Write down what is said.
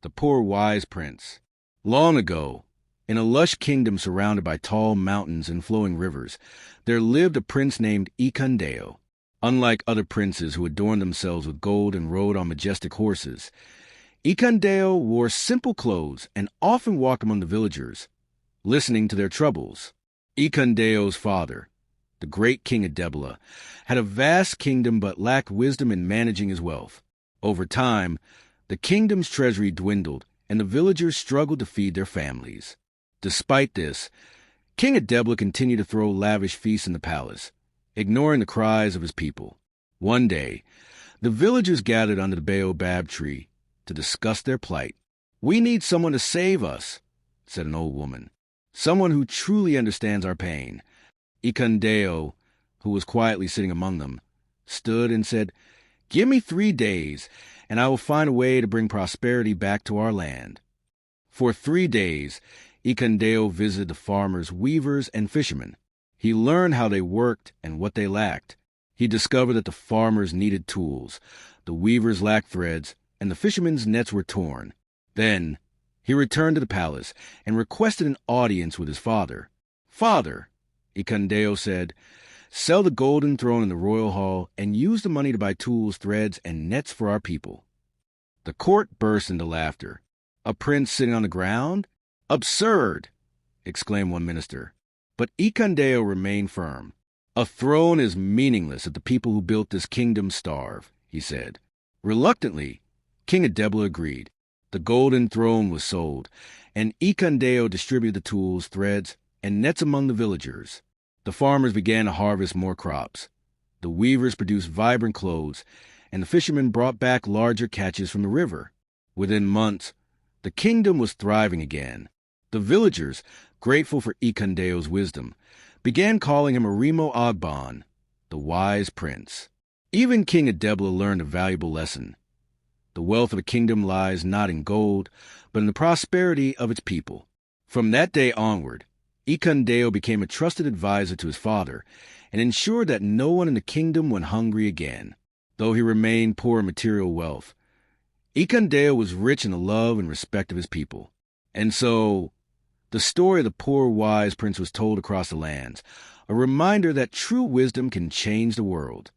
The Poor Wise Prince. Long ago, in a lush kingdom surrounded by tall mountains and flowing rivers, there lived a prince named Ikandeo. Unlike other princes who adorned themselves with gold and rode on majestic horses, Ikandeo wore simple clothes and often walked among the villagers, listening to their troubles. Ikandeo's father, the great King Adebla, had a vast kingdom but lacked wisdom in managing his wealth. Over time, the kingdom's treasury dwindled, and the villagers struggled to feed their families. Despite this, King Adebla continued to throw lavish feasts in the palace, ignoring the cries of his people. One day, the villagers gathered under the baobab tree to discuss their plight. "We need someone to save us," said an old woman. "Someone who truly understands our pain." Ikandeo, who was quietly sitting among them, stood and said, "Give me 3 days, and I will find a way to bring prosperity back to our land." For 3 days, Ikandeo visited the farmers, weavers, and fishermen. He learned how they worked and what they lacked. He discovered that the farmers needed tools, the weavers lacked threads, and the fishermen's nets were torn. Then, he returned to the palace and requested an audience with his father. "Father," Ikandeo said, "sell the golden throne in the royal hall and use the money to buy tools, threads, and nets for our people." The court burst into laughter. "A prince sitting on the ground? Absurd!" exclaimed one minister. But Ikandeo remained firm. "A throne is meaningless if the people who built this kingdom starve," he said. Reluctantly, King Adebla agreed. The golden throne was sold, and Ikandeo distributed the tools, threads, and nets among the villagers. The farmers began to harvest more crops. The weavers produced vibrant clothes, and the fishermen brought back larger catches from the river. Within months, the kingdom was thriving again. The villagers, grateful for Ikandeo's wisdom, began calling him Arimo Agban, the wise prince. Even King Adebla learned a valuable lesson. The wealth of a kingdom lies not in gold, but in the prosperity of its people. From that day onward, Ikandeo became a trusted advisor to his father and ensured that no one in the kingdom went hungry again. Though he remained poor in material wealth, Ikandeo was rich in the love and respect of his people. And so, the story of the poor wise prince was told across the lands, a reminder that true wisdom can change the world.